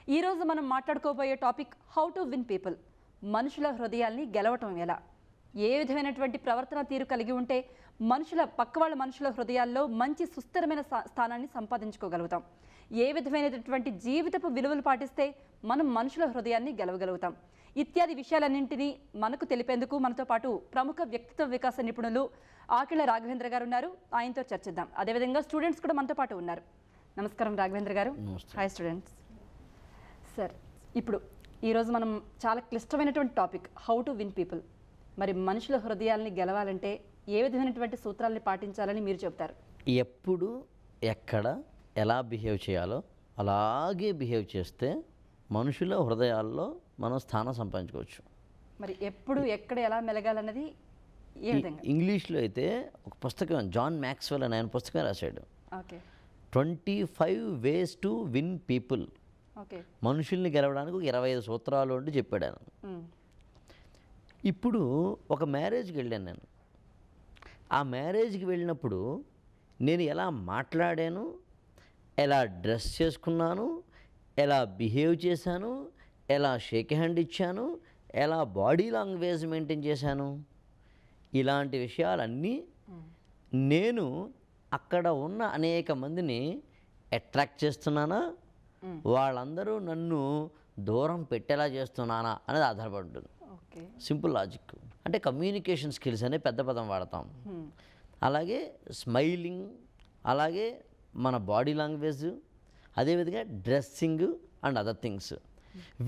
ఈరోజు మనం మాట్లాడుకోబోయే topic how to win people. మనుషుల హృదయాల్ని గెలవటం ఎలా, ఏ విధమైనటువంటి ప్రవర్తన తీరు కలిగి ఉంటే పక్క వాళ్ళ మనుషుల హృదయాల్లో మంచి సుస్థిరమైన స్థానాన్ని సంపాదించుకోగలుగుతాం, ఏ విధమైనటువంటి జీవితపు విలువలు పాటిస్తే మనం మనుషుల హృదయాన్ని గెలవగలుగుతాం ఇత్యాది విషయాలన్నింటినీ మనకు తెలిపేందుకు మనతో పాటు ప్రముఖ వ్యక్తిత్వ వికాస నిపుణులు ఆకిళ్ళ రాఘవేంద్ర గారు ఉన్నారు. ఆయనతో చర్చిద్దాం. అదేవిధంగా స్టూడెంట్స్ కూడా మనతో పాటు ఉన్నారు. నమస్కారం రాఘవేంద్ర గారు. Hi students. సార్, ఇప్పుడు ఈరోజు మనం చాలా క్లిష్టమైనటువంటి topic how to win people. మరి మనుషుల హృదయాల్ని గెలవాలంటే ఏ విధమైనటువంటి సూత్రాలని పాటించాలని మీరు చెప్తారు? ఎప్పుడు ఎక్కడ ఎలా బిహేవ్ చేయాలో అలాగే బిహేవ్ చేస్తే మనుషుల హృదయాల్లో మనం స్థానం సంపాదించుకోవచ్చు. మరి ఎప్పుడు ఎక్కడ ఎలా మెలగాలన్నది ఏ విధంగా? ఇంగ్లీష్లో అయితే ఒక పుస్తకం జాన్ మ్యాక్స్వెల్ అని ఆయన పుస్తకం రాశాడు. Okay. 25 ways to win people. Okay. మనుషుల్ని గెలవడానికి ఒక 25 సూత్రాలు అంటూ చెప్పాడు ఆయన. ఇప్పుడు ఒక మ్యారేజ్కి వెళ్ళాను నేను. ఆ మ్యారేజ్కి వెళ్ళినప్పుడు నేను ఎలా మాట్లాడాను, ఎలా డ్రెస్ చేసుకున్నాను, ఎలా బిహేవ్ చేశాను, ఎలా షేక్ హ్యాండ్ ఇచ్చాను, ఎలా బాడీ లాంగ్వేజ్ మెయింటైన్ చేశాను, ఇలాంటి విషయాలన్నీ నేను అక్కడ ఉన్న అనేక మందిని అట్రాక్ట్ చేస్తున్నానా, వాళ్ళందరూ నన్ను దూరం పెట్టేలా చేస్తున్నానా అనేది ఆధారపడి ఉంటుంది. Simple logic. అంటే కమ్యూనికేషన్ స్కిల్స్ అనే పెద్ద పదం వాడతాం. అలాగే స్మైలింగ్, అలాగే మన బాడీ లాంగ్వేజ్, అదేవిధంగా డ్రెస్సింగ్ అండ్ అదర్ థింగ్స్,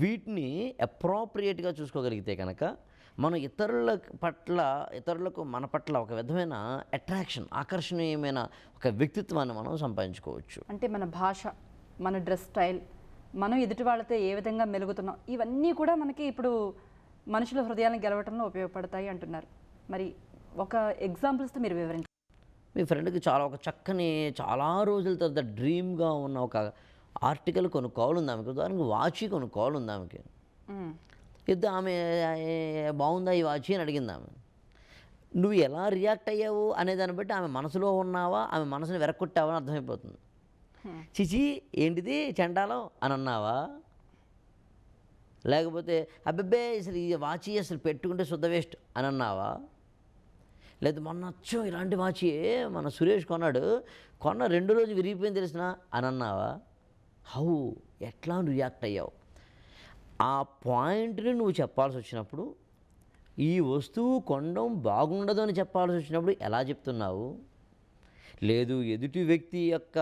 వీటిని అప్రోప్రియేట్గా చూసుకోగలిగితే కనుక మనం ఇతరులకు మన పట్ల ఒక విధమైన అట్రాక్షన్, ఆకర్షణీయమైన ఒక వ్యక్తిత్వాన్ని మనం సంపాదించుకోవచ్చు. అంటే మన భాష, మన డ్రెస్ స్టైల్, మనం ఎదుటి వాళ్ళతో ఏ విధంగా మెలుగుతున్నాం, ఇవన్నీ కూడా మనకి ఇప్పుడు మనుషుల హృదయాలను గెలవటంలో ఉపయోగపడతాయి అంటున్నారు. మరి ఒక ఎగ్జాంపుల్స్తో మీరు వివరించండి. మీ ఫ్రెండ్కి ఒక చక్కని, చాలా రోజుల తర్వాత డ్రీమ్గా ఉన్న ఒక ఆర్టికల్ కొనుక్కోవాలంది ఆమెకి. ఉదాహరణకు వాచి కొనుక్కోవాలంది ఆమెకి. ఆమె బాగుందా ఈ వాచి అని అడిగింది ఆమె. నువ్వు ఎలా రియాక్ట్ అయ్యావు అనే దాన్ని బట్టి ఆమె మనసులో ఉన్నావా, ఆమె మనసుని వెరక్కొట్టావా అని అర్థమైపోతుంది. చిచి ఏంటిది చండాలం అని అన్నావా, లేకపోతే అబ్బబ్బే అసలు ఈ వాచి అసలు పెట్టుకుంటే శుద్ధ వేస్ట్ అని అన్నావా, లేదు మొన్న అచ్చో ఇలాంటి వాచి మన సురేష్ కొన్న 2 రోజులు విరిగిపోయింది తెలిసిన అని అన్నావా, హౌ ఎట్లా రియాక్ట్ అయ్యావు? ఆ పాయింట్ని నువ్వు చెప్పాల్సి వచ్చినప్పుడు, ఈ వస్తువు కొనడం బాగుండదు అని చెప్పాల్సి వచ్చినప్పుడు ఎలా చెప్తున్నావు? లేదు ఎదుటి వ్యక్తి యొక్క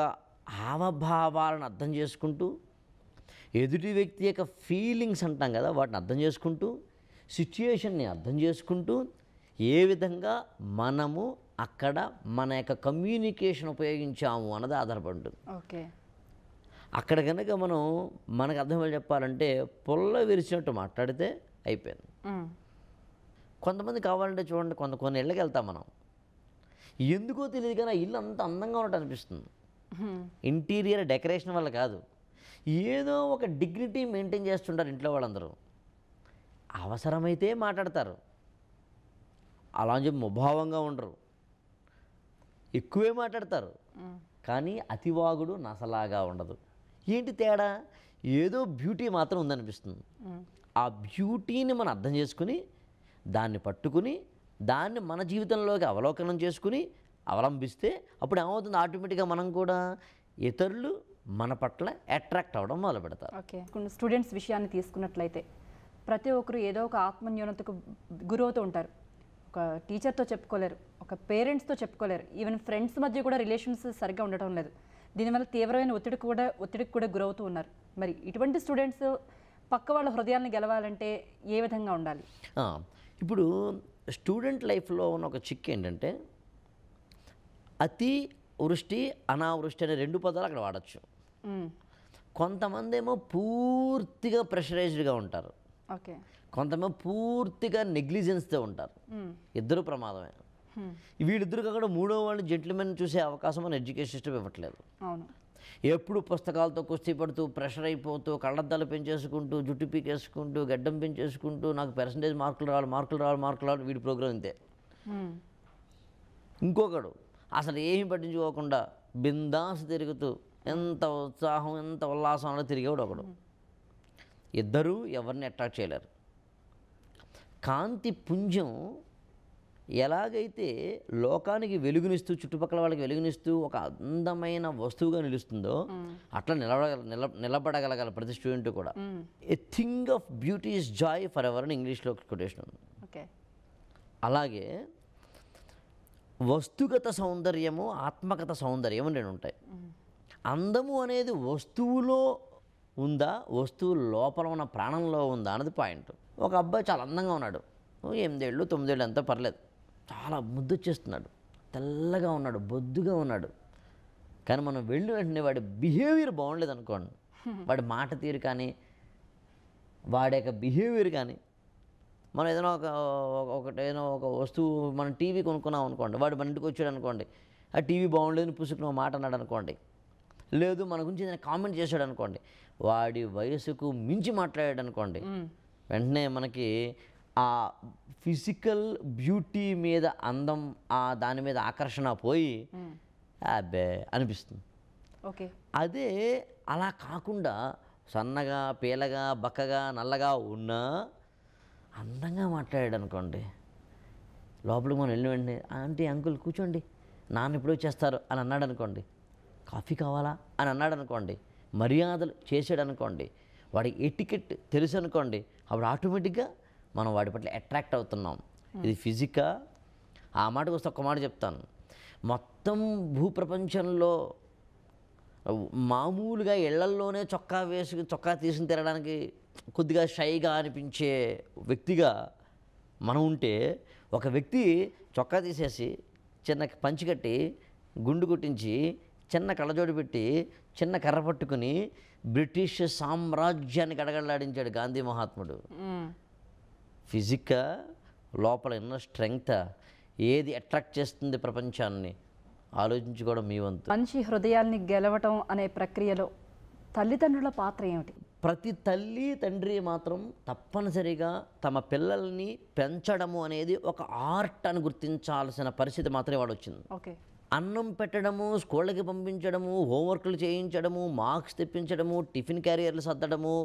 హావభావాలను అర్థం చేసుకుంటూ, ఎదుటి వ్యక్తి యొక్క ఫీలింగ్స్ అంటాం కదా, వాటిని అర్థం చేసుకుంటూ, సిచ్యుయేషన్ని అర్థం చేసుకుంటూ, ఏ విధంగా మనము అక్కడ మన యొక్క కమ్యూనికేషన్ ఉపయోగించాము అన్నది ఆధారపడి ఉంటుంది. ఓకే. అక్కడ కనుక మనకు అర్థమయ్యేలా చెప్పాలంటే పొల్ల విరిచినట్టు మాట్లాడితే అయిపోయింది. కొంతమంది కావాలంటే చూడండి, కొన్ని ఇళ్ళకి వెళ్తాం మనం, ఎందుకో తెలియదు కానీ ఆ ఇల్లు అంత అందంగా ఉన్నట్టు అనిపిస్తుంది. ఇంటీరియర్ డెకరేషన్ వల్ల కాదు, ఏదో ఒక డిగ్నిటీ మెయింటైన్ చేస్తుంటారు ఇంట్లో వాళ్ళందరూ. అవసరమైతే మాట్లాడతారు, అలా అని చెప్పి ముభావంగా ఉండరు, ఎక్కువే మాట్లాడతారు, కానీ అతివాగుడు నసలాగా ఉండదు. ఏంటి తేడా? ఏదో బ్యూటీ మాత్రం ఉందనిపిస్తుంది. ఆ బ్యూటీని మనం అర్థం చేసుకుని, దాన్ని పట్టుకుని, దాన్ని మన జీవితంలోకి అవలోకనం చేసుకుని అవలంబిస్తే అప్పుడు ఏమవుతుంది, ఆటోమేటిక్గా మనం కూడా ఇతరులు మన పట్ల అట్రాక్ట్ అవ్వడం మొదలు పెడతారు. ఓకే. స్టూడెంట్స్ విషయాన్ని తీసుకున్నట్లయితే ప్రతి ఒక్కరు ఏదో ఒక ఆత్మన్యూనతకు గురవుతూ ఉంటారు. ఒక టీచర్తో చెప్పుకోలేరు, ఒక పేరెంట్స్తో చెప్పుకోలేరు, ఈవెన్ ఫ్రెండ్స్ మధ్య కూడా రిలేషన్స్ సరిగ్గా ఉండటం లేదు. దీనివల్ల తీవ్రమైన ఒత్తిడికి కూడా గురవుతూ ఉన్నారు. మరి ఇటువంటి స్టూడెంట్స్ పక్క వాళ్ళ హృదయాన్ని గెలవాలంటే ఏ విధంగా ఉండాలి? ఇప్పుడు స్టూడెంట్ లైఫ్లో ఉన్న ఒక చిక్ ఏంటంటే, అతి వృష్టి అనావృష్టి అనే 2 పదాలు అక్కడ వాడచ్చు. కొంతమంది ఏమో పూర్తిగా ప్రెషరైజ్డ్గా ఉంటారు, ఓకే. కొంతమంది పూర్తిగా నెగ్లిజెన్స్తో ఉంటారు. ఇద్దరు ప్రమాదమే. వీళ్ళిద్దరు కాకుండా మూడో వాళ్ళు జెంట్లమెన్ చూసే అవకాశం మన ఎడ్యుకేషన్ సిస్టమ్ ఇవ్వట్లేదు. అవును. ఎప్పుడు పుస్తకాలతో కుస్తీ పడుతూ, ప్రెషర్ అయిపోతూ, కళ్ళద్దాలు పెంచేసుకుంటూ, జుట్టు పీకేసుకుంటూ, గడ్డం పెంచేసుకుంటూ, నాకు పర్సంటేజ్ మార్కులు రావాలి వీడి ప్రోగ్రాం ఇంతే. ఇంకొకడు అసలు ఏమి పట్టించుకోకుండా బిందాస్ తిరుగుతూ, ఎంత ఉత్సాహం ఎంత ఉల్లాసం అలా తిరిగేవాడు ఒకడు. ఇద్దరూ ఎవరిని అట్రాక్ట్ చేయలేరు. కాంతి పుంజం ఎలాగైతే లోకానికి వెలుగునిస్తూ చుట్టుపక్కల వాళ్ళకి వెలుగునిస్తూ ఒక అందమైన వస్తువుగా నిలుస్తుందో అట్లా నిలబడగలగాల ప్రతి స్టూడెంట్ కూడా. A thing of beauty is Joy for ever అని ఇంగ్లీష్లో కొటేషన్ ఉంది. ఓకే, అలాగే వస్తుగత సౌందర్యము, ఆత్మగత సౌందర్యం అని రెండు ఉంటాయి. అందము అనేది వస్తువులో ఉందా, వస్తువు లోపల ఉన్న ప్రాణంలో ఉందా అన్నది పాయింట్. ఒక అబ్బాయి చాలా అందంగా ఉన్నాడు, 8 ఏళ్ళు 9 ఏళ్ళు ఎంతో పర్లేదు, చాలా ముద్దు వచ్చేస్తున్నాడు, తెల్లగా ఉన్నాడు, బొద్దుగా ఉన్నాడు. కానీ మనం వెళ్ళి వెంటనే వాడి బిహేవియర్ బాగుండలేదు అనుకోండి, వాడి మాట తీరు కానీ వాడి యొక్క బిహేవియర్ కానీ, మనం ఏదైనా ఏదైనా ఒక వస్తువు మనం టీవీ కొనుక్కున్నాం అనుకోండి, వాడు మన ఇంటికి వచ్చాడు అనుకోండి, ఆ టీవీ బాగుండేదని పుసుకుని ఒక మాట అన్నాడు అనుకోండి, లేదు మన గురించి ఏదైనా కామెంట్ చేశాడు అనుకోండి, వాడి వయసుకు మించి మాట్లాడాడు అనుకోండి, వెంటనే మనకి ఆ ఫిజికల్ బ్యూటీ మీద అందం, దాని మీద ఆకర్షణ పోయి అబ్బే అనిపిస్తుంది. ఓకే, అదే అలా కాకుండా సన్నగా పీలగా బక్కగా నల్లగా ఉన్నా అందంగా మాట్లాడాడు అనుకోండి, లోపలికి మనం వెళ్ళిన వెంటనే ఆంటీ అంకుల్ కూర్చోండి నాన్న ఎప్పుడో వచ్చేస్తారు అని అన్నాడు అనుకోండి, కాఫీ కావాలా అని అన్నాడు అనుకోండి, మర్యాదలు చేసాడు అనుకోండి, వాడి ఎటికెట్ తెలుసు అనుకోండి, అప్పుడు ఆటోమేటిక్గా మనం వాడి పట్ల అట్రాక్ట్ అవుతున్నాం. ఇది ఫిజికా. ఆ మాటకు వస్తే ఒక్క మాట చెప్తాను, మొత్తం భూప్రపంచంలో మామూలుగా ఇళ్లల్లోనే చొక్కా తీసుకుని తిరగడానికి కొద్దిగా షైగా అనిపించే వ్యక్తిగా మనం ఉంటే, ఒక వ్యక్తి చొక్కా తీసేసి చిన్న పంచి కట్టి గుండు కొట్టించి చిన్న కళ్ళజోడు పెట్టి చిన్న కర్ర పట్టుకుని బ్రిటిష్ సామ్రాజ్యాన్ని గడగడలాడించాడు గాంధీ మహాత్ముడు. ఫిజిక్గా లోపల ఉన్న స్ట్రెంగ్త్ ఏది అట్రాక్ట్ చేస్తుంది ప్రపంచాన్ని ఆలోచించుకోవడం మీ వంతు. మంచి హృదయాల్ని గెలవటం అనే ప్రక్రియలో తల్లిదండ్రుల పాత్ర ఏమిటి? ప్రతి తల్లి తండ్రి మాత్రం తప్పనిసరిగా తమ పిల్లల్ని పెంచడము అనేది ఒక ఆర్ట్ అని గుర్తించాల్సిన పరిస్థితి మాత్రమే వాడు వచ్చింది. ఓకే, అన్నం పెట్టడము, స్కూళ్ళకి పంపించడము, హోంవర్క్లు చేయించడము, మార్క్స్ తెప్పించడము, టిఫిన్ క్యారియర్లు సర్దడము,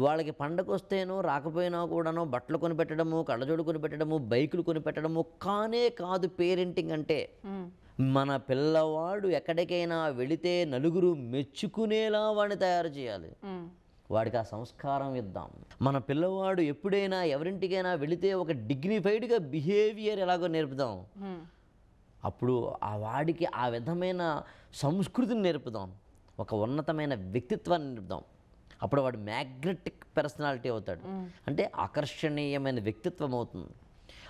వాళ్ళకి పండగ వస్తేనో రాకపోయినా కూడానో బట్టలు కొనిపెట్టడము, కళ్ళజోడు కొనిపెట్టడము, బైకులు కొనిపెట్టడము కానే కాదు పేరెంటింగ్ అంటే. మన పిల్లవాడు ఎక్కడికైనా వెళితే నలుగురు మెచ్చుకునేలా వాడిని తయారు చేయాలి, వాడికి ఆ సంస్కారం ఇద్దాం. మన పిల్లవాడు ఎప్పుడైనా ఎవరింటికైనా వెళితే ఒక డిగ్నిఫైడ్గా బిహేవియర్ ఎలాగో నేర్పుదాం. అప్పుడు ఆ వాడికి ఆ విధమైన సంస్కృతిని నేర్పుదాం, ఒక ఉన్నతమైన వ్యక్తిత్వాన్ని నేర్పుదాం. అప్పుడు వాడు మ్యాగ్నెటిక్ పర్సనాలిటీ అవుతాడు, అంటే ఆకర్షణీయమైన వ్యక్తిత్వం అవుతుంది.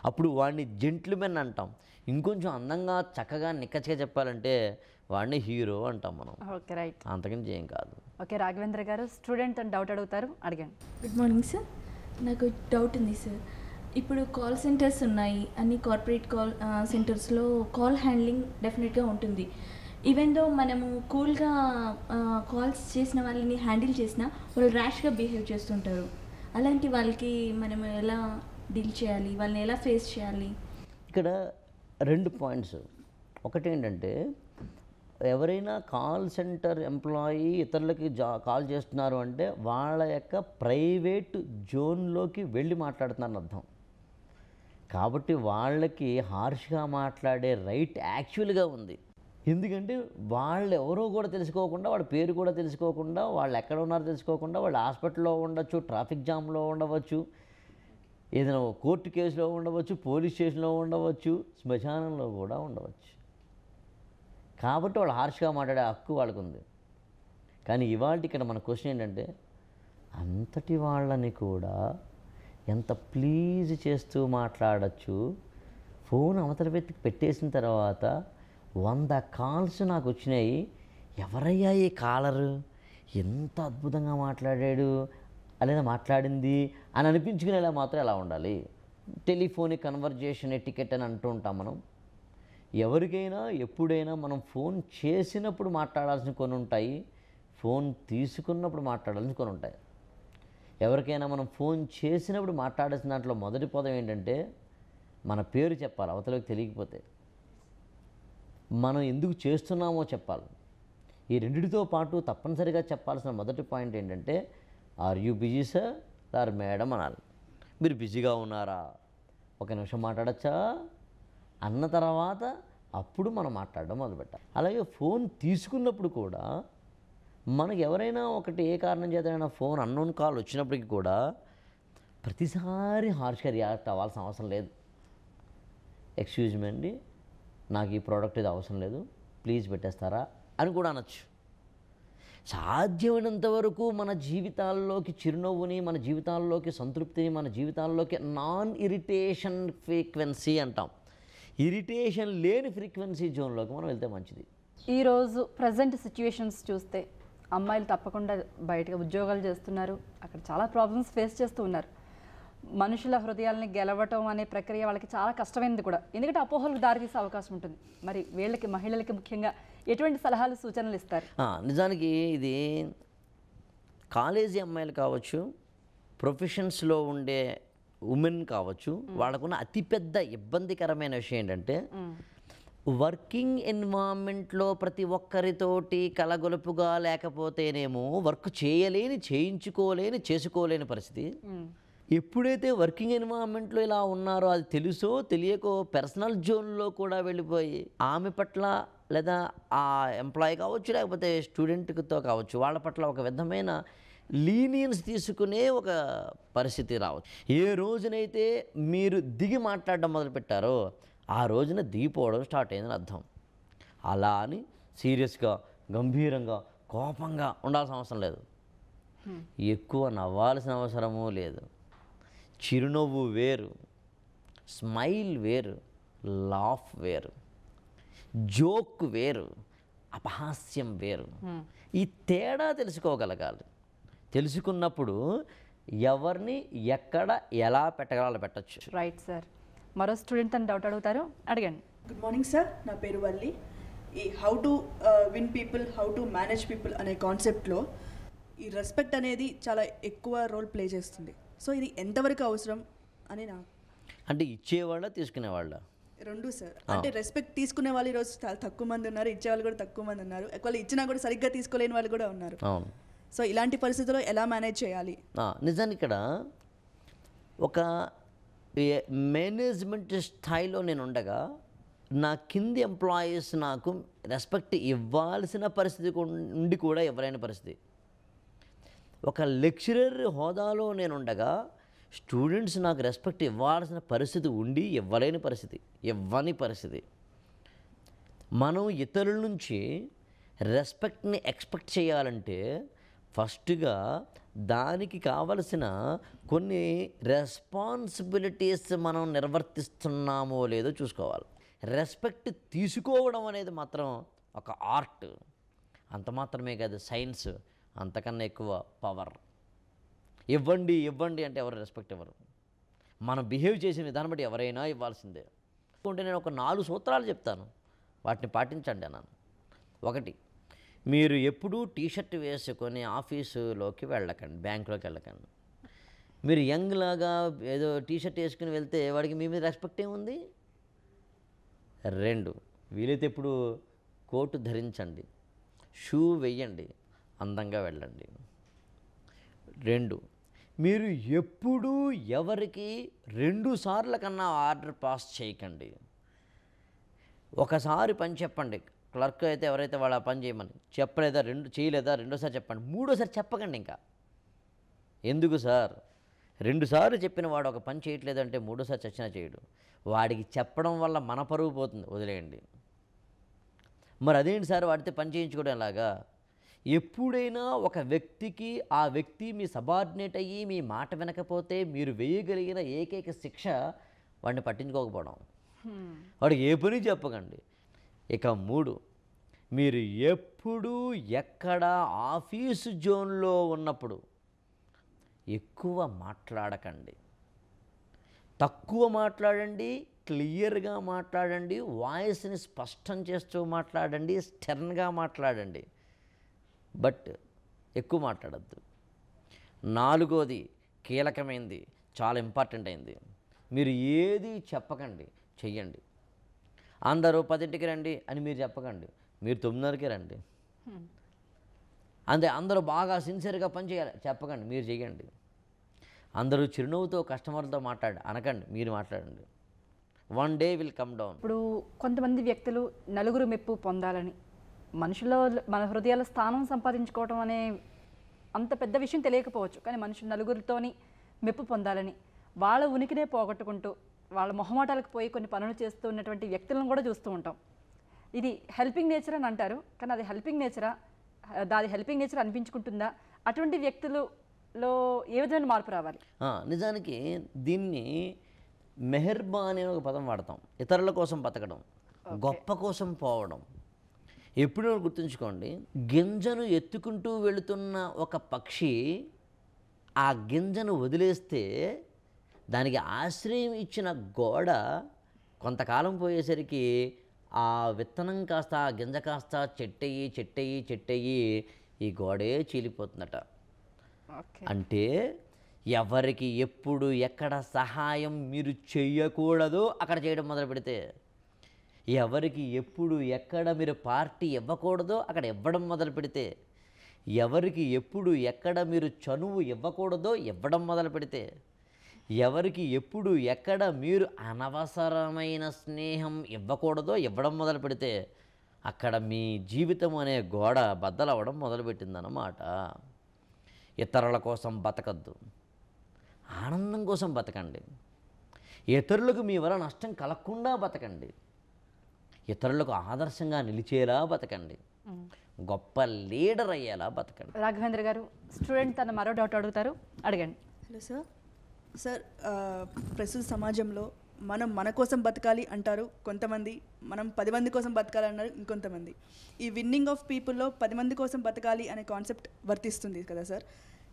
అప్పుడు వాడిని జెంట్లుమెన్ అంటాం. ఇంకొంచెం అందంగా చక్కగా నిక్కచ్చిగా చెప్పాలంటే వాడిని హీరో అంటాం మనం. Okay, right. అంతకని ఏం కాదు. ఓకే, రాఘవేంద్ర గారు స్టూడెంట్ అని డౌట్ అడుగుతారు, అడిగాను. Good morning sir. నాకు డౌట్ ఉంది సార్. ఇప్పుడు కాల్ సెంటర్స్ ఉన్నాయి, అన్ని కార్పొరేట్ కాల్ సెంటర్స్లో కాల్ హ్యాండ్లింగ్ డెఫినెట్గా ఉంటుంది. ఈవెన్ దో మనము కూల్గా కాల్స్ చేసిన వాళ్ళని హ్యాండిల్ చేసినా వాళ్ళు ర్యాష్గా బిహేవ్ చేస్తుంటారు. అలాంటి వాళ్ళకి మనం ఎలా డీల్ చేయాలి, వాళ్ళని ఎలా ఫేస్ చేయాలి? ఇక్కడ 2 పాయింట్స్. ఒకటి ఏంటంటే, ఎవరైనా కాల్ సెంటర్ ఎంప్లాయీ ఇతరులకి కాల్ చేస్తున్నారు అంటే వాళ్ళ యొక్క ప్రైవేట్ జోన్లోకి వెళ్ళి మాట్లాడుతున్నారని అర్థం. కాబట్టి వాళ్ళకి హార్ష్గా మాట్లాడే రైట్ యాక్చువల్గా ఉంది. ఎందుకంటే వాళ్ళు ఎవరో కూడా తెలుసుకోకుండా, వాళ్ళ పేరు కూడా తెలుసుకోకుండా, వాళ్ళు ఎక్కడ ఉన్నారో తెలుసుకోకుండా, వాళ్ళు హాస్పిటల్లో ఉండొచ్చు, ట్రాఫిక్ జామ్లో ఉండవచ్చు, ఏదైనా కోర్టు కేసులో ఉండవచ్చు, పోలీస్ స్టేషన్లో ఉండవచ్చు, శ్మశానంలో కూడా ఉండవచ్చు. కాబట్టి వాళ్ళు హార్ష్గా మాట్లాడే హక్కు వాళ్ళకు ఉంది. కానీ ఇవాళ ఇక్కడ మన క్వశ్చన్ ఏంటంటే, అంతటి వాళ్ళని కూడా ఎంత ప్లీజ్ చేస్తూ మాట్లాడచ్చు. ఫోన్ అవతల వ్యక్తికి పెట్టేసిన తర్వాత 100 కాల్స్ నాకు వచ్చినాయి, ఎవరయ్యా ఈ కాలరు, ఎంత అద్భుతంగా మాట్లాడాడు లేదా మాట్లాడింది అని అనిపించుకునేలా మాత్రం ఎలా ఉండాలి. టెలిఫోనిక్ కన్వర్జేషన్ ఎటికెట్ అని అంటూ ఉంటాం మనం. ఎవరికైనా ఎప్పుడైనా మనం ఫోన్ చేసినప్పుడు మాట్లాడాల్సిన కొన్ని ఉంటాయి, ఫోన్ తీసుకున్నప్పుడు మాట్లాడాల్సిన కొన్ని ఉంటాయి. ఎవరికైనా మనం ఫోన్ చేసినప్పుడు మాట్లాడాల్సిన దాంట్లో మొదటి పదం ఏంటంటే మన పేరు చెప్పాలి. అవతలకి తెలియకపోతే మనం ఎందుకు చేస్తున్నామో చెప్పాలి. ఈ రెండిటితో పాటు తప్పనిసరిగా చెప్పాల్సిన మొదటి పాయింట్ ఏంటంటే are you busy sir sir madam అనాలి. మీరు బిజీగా ఉన్నారా, ఒక నిమిషం మాట్లాడచ్చా అన్న తర్వాత అప్పుడు మనం మాట్లాడడం మొదలుపెట్టాలి. అలాగే ఫోన్ తీసుకున్నప్పుడు కూడా మనకు ఎవరైనా ఒకటి ఏ కారణం చేతనైనా ఫోన్ అన్నోన్ కాల్ వచ్చినప్పటికీ కూడా ప్రతిసారి హార్ష్గా రియాక్ట్ అవ్వాల్సిన అవసరం లేదు. ఎక్స్క్యూజ్ మీ అండి, నాకు ఈ ప్రోడక్ట్ ఇది అవసరం లేదు, ప్లీజ్ పెట్టేస్తారా అని కూడా అనొచ్చు. సాధ్యమైనంత వరకు మన జీవితాల్లోకి చిరునవ్వుని, మన జీవితాల్లోకి సంతృప్తిని, మన జీవితాల్లోకి నాన్ ఇరిటేషన్ ఫ్రీక్వెన్సీ అంటాం, ఇరిటేషన్ లేని ఫ్రీక్వెన్సీ జోన్లోకి మనం వెళ్తే మంచిది. ఈరోజు ప్రజెంట్ సిచ్యువేషన్స్ చూస్తే అమ్మాయిలు తప్పకుండా బయటగా ఉద్యోగాలు చేస్తున్నారు, అక్కడ చాలా ప్రాబ్లమ్స్ ఫేస్ చేస్తూ ఉన్నారు. మనుషుల హృదయాల్ని గెలవటం అనే ప్రక్రియ వాళ్ళకి చాలా కష్టమైనది కూడా, ఎందుకంటే అపోహలకు దారితీసే అవకాశం ఉంటుంది. మరి వీళ్ళకి, మహిళలకి ముఖ్యంగా ఎటువంటి సలహాలు సూచనలు ఇస్తారు? నిజానికి ఇది కాలేజీ అమ్మాయిలు కావచ్చు, ప్రొఫెషన్స్లో ఉండే ఉమెన్ కావచ్చు, వాళ్ళకున్న అతిపెద్ద ఇబ్బందికరమైన విషయం ఏంటంటే వర్కింగ్ ఎన్వైరన్మెంట్లో ప్రతి ఒక్కరితోటి కలగొలుపుగా లేకపోతేనేమో వర్క్ చేయలేని, చేయించుకోలేని, చేసుకోలేని పరిస్థితి. ఎప్పుడైతే వర్కింగ్ ఎన్వైరన్మెంట్లో ఇలా ఉన్నారో, అది తెలుసో తెలియకో పర్సనల్ జోన్లో కూడా వెళ్ళిపోయి ఆమె పట్ల లేదా ఆ ఎంప్లాయీ కావచ్చు, లేకపోతే స్టూడెంట్తో కావచ్చు, వాళ్ళ పట్ల ఒక విధమైన లీనియన్స్ తీసుకునే ఒక పరిస్థితి రావచ్చు. ఏ రోజునైతే మీరు దిగి మాట్లాడడం మొదలుపెట్టారో ఆ రోజున దిగిపోవడం స్టార్ట్ అయిందని అర్థం. అలా అని సీరియస్గా, గంభీరంగా, కోపంగా ఉండాల్సిన అవసరం లేదు. ఎక్కువ నవ్వాల్సిన అవసరమూ లేదు. చిరునవ్వు వేరు, స్మైల్ వేరు, లాఫ్ వేరు, జోక్ వేరు, అపహాస్యం వేరు. ఈ తేడా తెలుసుకోగలగాలి. తెలుసుకున్నప్పుడు ఎవరిని ఎక్కడ ఎలా పెట్టగల పెట్టచ్చు. Right sir. మరో స్టూడెంట్ అని డౌట్ అడుగుతారు, అడగండి. గుడ్ మార్నింగ్ సార్, నా పేరు వల్లి. ఈ how to win people, how to manage people అనే కాన్సెప్ట్లో ఈ రెస్పెక్ట్ అనేది చాలా ఎక్కువ రోల్ ప్లే చేస్తుంది. సో ఇది ఎంతవరకు అవసరం అని అంటే ఇచ్చేవాళ్ళ తీసుకునేవాళ్ళ? రెండు సార్. అంటే రెస్పెక్ట్ తీసుకునే వాళ్ళు ఈరోజు చాలా తక్కువ మంది ఉన్నారు, ఇచ్చేవాళ్ళు కూడా తక్కువ మంది ఉన్నారు. ఒకవేళ ఇచ్చినా కూడా సరిగ్గా తీసుకోలేని వాళ్ళు కూడా ఉన్నారు. అవును. సో ఇలాంటి పరిస్థితుల్లో ఎలా మేనేజ్ చేయాలి? నిజానికి ఇక్కడ ఒక మేనేజ్మెంట్ స్థాయిలో నేను ఉండగా నా కింది ఎంప్లాయీస్ నాకు రెస్పెక్ట్ ఇవ్వాల్సిన పరిస్థితి ఉండి కూడా ఇవ్వలేని పరిస్థితి. ఒక లెక్చరర్ హోదాలో నేను ఉండగా స్టూడెంట్స్ నాకు రెస్పెక్ట్ ఇవ్వాల్సిన పరిస్థితి ఉండి ఇవ్వలేని పరిస్థితి, ఇవ్వని పరిస్థితి. మనం ఇతరుల నుంచి రెస్పెక్ట్ని ఎక్స్పెక్ట్ చేయాలంటే ఫస్ట్గా దానికి కావలసిన కొన్ని రెస్పాన్సిబిలిటీస్ మనం నిర్వర్తిస్తున్నామో లేదో చూసుకోవాలి. రెస్పెక్ట్ తీసుకోవడం అనేది మాత్రం ఒక ఆర్ట్, అంత మాత్రమే కాదు సైన్స్, అంతకన్నా ఎక్కువ పవర్. ఇవ్వండి ఇవ్వండి అంటే ఎవరు రెస్పెక్ట్ ఇవ్వరు. మనం బిహేవ్ చేసిన విధానం బట్టి ఎవరైనా ఇవ్వాల్సిందే. అంటే నేను ఒక 4 సూత్రాలు చెప్తాను, వాటిని పాటించండి అన్నాను. 1, మీరు ఎప్పుడూ టీషర్ట్ వేసుకొని ఆఫీసులోకి వెళ్ళకండి, బ్యాంకులోకి వెళ్ళకండి. మీరు యంగ్ లాగా ఏదో టీషర్ట్ వేసుకుని వెళ్తే వాడికి మీ మీద రెస్పెక్ట్ ఏముంది? 2, వీలైతే ఎప్పుడు కోటు ధరించండి, షూ వెయ్యండి, అందంగా వెళ్ళండి. 2, మీరు ఎప్పుడూ ఎవరికి 2 సార్ల కన్నా ఆర్డర్ పాస్ చేయకండి. ఒకసారి పని చెప్పండి, క్లర్క్ అయితే ఎవరైతే వాళ్ళ పని చేయమని చెప్పలేదా, చేయలేదా, రెండోసారి చెప్పండి, మూడోసారి చెప్పకండి. ఇంకా ఎందుకు సార్, 2 సార్లు చెప్పిన వాడు ఒక పని చేయట్లేదంటే మూడోసారి చచ్చినా చేయడు. వాడికి చెప్పడం వల్ల మన పరువు పోతుంది, వదిలేయండి. మరి అదేంటి సార్ వాడితే పని చేయించుకోవడం ఎలాగా? ఎప్పుడైనా ఒక వ్యక్తికి ఆ వ్యక్తి మీ సబార్డినేట్ అయ్యి మీ మాట వినకపోతే మీరు వేయగలిగిన ఏకైక శిక్ష వాడిని పట్టించుకోకపోవడం. వాడికి ఏ పని చెప్పకండి. ఇక 3, మీరు ఎప్పుడు ఎక్కడ ఆఫీసు జోన్లో ఉన్నప్పుడు ఎక్కువ మాట్లాడకండి, తక్కువ మాట్లాడండి, క్లియర్గా మాట్లాడండి, వాయిస్ని స్పష్టం చేస్తూ మాట్లాడండి, స్టెర్న్గా మాట్లాడండి, బట్ ఎక్కువ మాట్లాడద్దు. 4వది కీలకమైంది, చాలా ఇంపార్టెంట్ అయింది, మీరు ఏది చెప్పకండి, చెయ్యండి. అందరూ 10ంటికి రండి అని మీరు చెప్పకండి, మీరు 9:30కే రండి. అంతే అందరూ బాగా సిన్సియర్గా పనిచేయాలి చెప్పకండి, మీరు చేయండి. అందరూ చిరునవ్వుతో కస్టమర్లతో అనకండి, మీరు మాట్లాడండి. One day will come down. ఇప్పుడు కొంతమంది వ్యక్తులు నలుగురు మెప్పు పొందాలని, మనుషుల్లో మన హృదయాల స్థానం సంపాదించుకోవడం అనే అంత పెద్ద విషయం తెలియకపోవచ్చు, కానీ మనుషులు నలుగురితోని మెప్పు పొందాలని వాళ్ళ ఉనికినే పోగొట్టుకుంటూ వాళ్ళ మొహమాటాలకు పోయి కొన్ని పనులు చేస్తూ ఉన్నటువంటి వ్యక్తులను కూడా చూస్తూ ఉంటాం. ఇది హెల్పింగ్ నేచర్ అని అంటారు, కానీ అది హెల్పింగ్ నేచరా, దాని హెల్పింగ్ నేచర్ అనిపించుకుంటుందా? అటువంటి వ్యక్తులలో ఏ విధమైన మార్పు రావాలి? నిజానికి దీన్ని మెహర్బానీ అనే ఒక పదం వాడతాం. ఇతరుల కోసం బతకడం, గొప్ప కోసం పోవడం. ఎప్పుడూ గుర్తుంచుకోండి, గింజను ఎత్తుకుంటూ వెళుతున్న ఒక పక్షి ఆ గింజను వదిలేస్తే దానికి ఆశ్రయం ఇచ్చిన గోడ కొంతకాలం పోయేసరికి ఆ విత్తనం కాస్త ఆ గింజ కాస్త చెట్టయ్యి ఈ గోడే చీలిపోతుందట. అంటే ఎవరికి ఎప్పుడు ఎక్కడ సహాయం మీరు చేయకూడదో అక్కడ చేయడం మొదలు పెడితే, ఎవరికి ఎప్పుడు ఎక్కడ మీరు పార్టీ ఇవ్వకూడదో అక్కడ ఇవ్వడం మొదలు పెడితే, ఎవరికి ఎప్పుడు ఎక్కడ మీరు చనువు ఇవ్వకూడదో ఇవ్వడం మొదలు పెడితే, ఎవరికి ఎప్పుడు ఎక్కడ మీరు అనవసరమైన స్నేహం ఇవ్వకూడదో ఇవ్వడం మొదలు పెడితే, అక్కడ మీ జీవితం అనే గోడ బద్దలవ్వడం మొదలుపెట్టిందన్నమాట. ఇతరుల కోసం బతకద్దు, ఆనందం కోసం బతకండి. ఇతరులకు మీ వల్ల నష్టం కలగకుండా బతకండి. ఇతరులకు ఆదర్శంగా నిలిచేలా బతకండి. గొప్ప లీడర్ అయ్యేలా బతకండి. రాఘవేంద్ర గారు, స్టూడెంట్ తన మరో డౌట్ అడుగుతారు, అడగండి. హలో సార్, ప్రస్తుత సమాజంలో మనం మన కోసం బతకాలి అంటారు కొంతమంది, మనం 10 మంది కోసం బతకాలి అన్నారు ఇంకొంతమంది. ఈ విన్నింగ్ ఆఫ్ పీపుల్లో 10 మంది కోసం బతకాలి అనే కాన్సెప్ట్ వర్తిస్తుంది కదా సార్?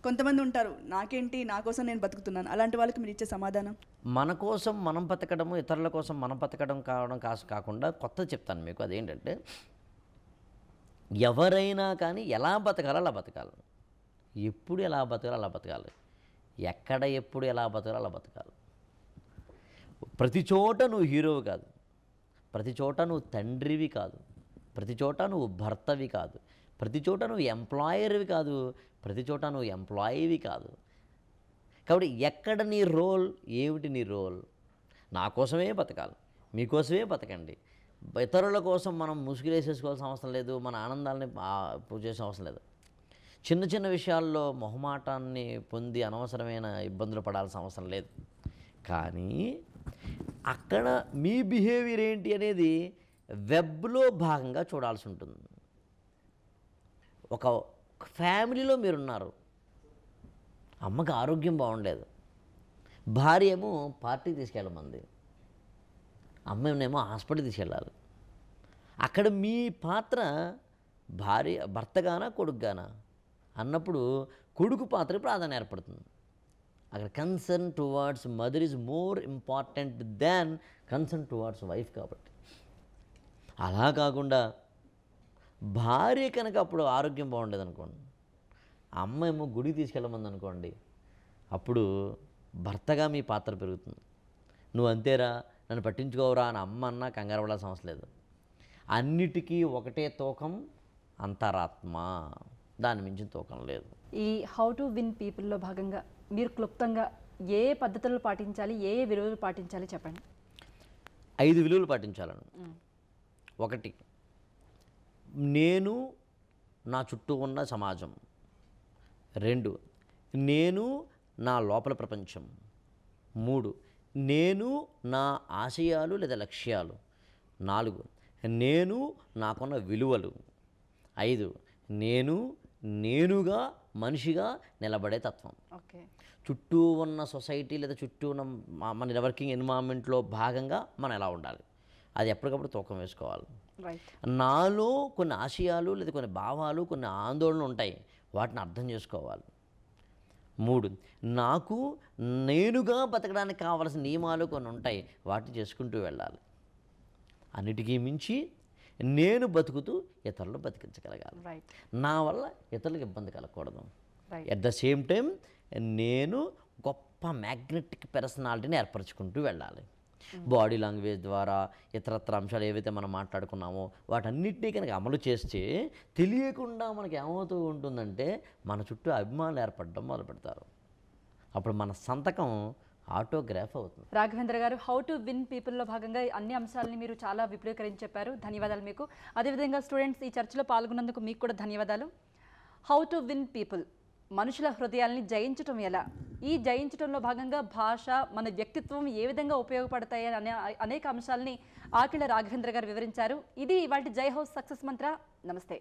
కొంతమంది ఉంటారు, నాకేంటి, నా కోసం నేను బతుకుతున్నాను, అలాంటి వాళ్ళకి మీరు ఇచ్చే సమాధానం? మన కోసం మనం బతకడము, ఇతరుల కోసం మనం బతకడం కాకుండా కొత్తది చెప్తాను మీకు. అదేంటంటే, ఎవరైనా కానీ ఎలా బతకాలో అలా బతకాలి, ఎప్పుడు ఎలా బతకాలో అలా బతకాలి, ఎక్కడ ఎప్పుడు ఎలా బతకాలో అలా బతకాలి. ప్రతి చోట నువ్వు హీరోవి కాదు, ప్రతి చోట నువ్వు తండ్రివి కాదు, ప్రతి చోట నువ్వు భర్తవి కాదు, ప్రతి చోట నువ్వు ఎంప్లాయర్వి కాదు, ప్రతి చోట నువ్వు ఎంప్లాయీవి కాదు. కాబట్టి ఎక్కడ నీ రోల్, ఏమిటి నీ రోల్? నా కోసమే బతకాలి, మీకోసమే బతకండి. ఇతరుల కోసం మనం ముసుగులేసేసుకోవాల్సిన అవసరం లేదు, మన ఆనందాలని చేసిన అవసరం లేదు. చిన్న చిన్న విషయాల్లో మొహమాటాన్ని పొంది అనవసరమైన ఇబ్బందులు పడాల్సిన అవసరం లేదు. కానీ అక్కడ మీ బిహేవియర్ ఏంటి అనేది వెబ్లో భాగంగా చూడాల్సి ఉంటుంది. ఒక ఫ్యామిలీలో మీరున్నారు, అమ్మకి ఆరోగ్యం బాగుండలేదు, భార్య ఏమో పార్టీకి తీసుకెళ్ళమంది, అమ్మేమో హాస్పిటల్కి తీసుకెళ్ళాలి. అక్కడ మీ పాత్ర భర్తగానా కొడుకుగానా అన్నప్పుడు కొడుకు పాత్ర ప్రాధాన్యం ఏర్పడుతుంది. అక్కడ concern towards mother is more important than concern towards wife. కాబట్టి అలా కాకుండా భార్య కనుక అప్పుడు ఆరోగ్యం బాగుండేది అనుకోండి, అమ్మ ఏమో గుడికి తీసుకెళ్ళమంది అనుకోండి, అప్పుడు భర్తగా మీ పాత్ర పెరుగుతుంది. నువ్వు అంతేరా, నన్ను పట్టించుకోవరా అని అమ్మ అన్నా కంగారు పడాల్సిన అవసరం లేదు. అన్నిటికీ ఒకటే తూకం అంతరాత్మ, దాని మించిన తూకం లేదు. ఈ హౌ టు విన్ పీపుల్లో భాగంగా మీరు క్లుప్తంగా ఏ పద్ధతులు పాటించాలి, ఏ విలువలు పాటించాలి చెప్పండి. 5 విలువలు పాటించాలను. 1, నేను నా చుట్టూ ఉన్న సమాజం. 2, నేను నా లోపల ప్రపంచం. 3, నేను నా ఆశయాలు లేదా లక్ష్యాలు. 4, నేను నాకున్న విలువలు. 5, నేనుగా మనిషిగా నిలబడే తత్వం. ఓకే. చుట్టూ ఉన్న సొసైటీ లేదా చుట్టూ ఉన్న మన వర్కింగ్ ఎన్విరాన్మెంట్లో భాగంగా మనం ఎలా ఉండాలి, అది ఎప్పటికప్పుడు తూకం వేసుకోవాలి. నాలో కొన్ని ఆశయాలు లేదా కొన్ని భావాలు, కొన్ని ఆందోళనలు ఉంటాయి, వాటిని అర్థం చేసుకోవాలి. 3, నాకు నేనుగా బతకడానికి కావాల్సిన నియమాలు కొన్ని ఉంటాయి, వాటిని చేసుకుంటూ వెళ్ళాలి. అన్నిటికీ మించి నేను బతుకుతూ ఇతరులు బతికించగలగాలి. నా వల్ల ఇతరులకు ఇబ్బంది కలగకూడదు. ఎట్ ద సేమ్ టైం నేను గొప్ప మ్యాగ్నెటిక్ పర్సనాలిటీని ఏర్పరచుకుంటూ వెళ్ళాలి. బాడీ లాంగ్వేజ్ ద్వారా ఇతరత్ర అంశాలు ఏవైతే మనం మాట్లాడుకున్నామో వాటన్నిటినీ కనుక అమలు చేస్తే తెలియకుండా మనకి ఏమవుతూ ఉంటుందంటే మన చుట్టూ అభిమానులు ఏర్పడడం మొదలు పెడతారు. అప్పుడు మన సంతకం ఆటోగ్రాఫ్ అవుతుంది. రాఘవేంద్ర గారు, హౌ టు విన్ పీపుల్లో భాగంగా అన్ని అంశాలని మీరు చాలా విపులీకరించి చెప్పారు. ధన్యవాదాలు మీకు. అదేవిధంగా స్టూడెంట్స్ ఈ చర్చలో పాల్గొన్నందుకు మీకు కూడా ధన్యవాదాలు. హౌ టు విన్ పీపుల్, మనుషుల హృదయాల్ని జయించటం ఎలా, ఈ జయించడంలో భాగంగా భాష, మన వ్యక్తిత్వం ఏ విధంగా ఉపయోగపడతాయి అనే అనేక అంశాలని ఆకిళ్ళ రాఘవేంద్ర గారు వివరించారు. ఇది ఇవాల్టి జై హౌస్ సక్సెస్ మంత్ర. నమస్తే.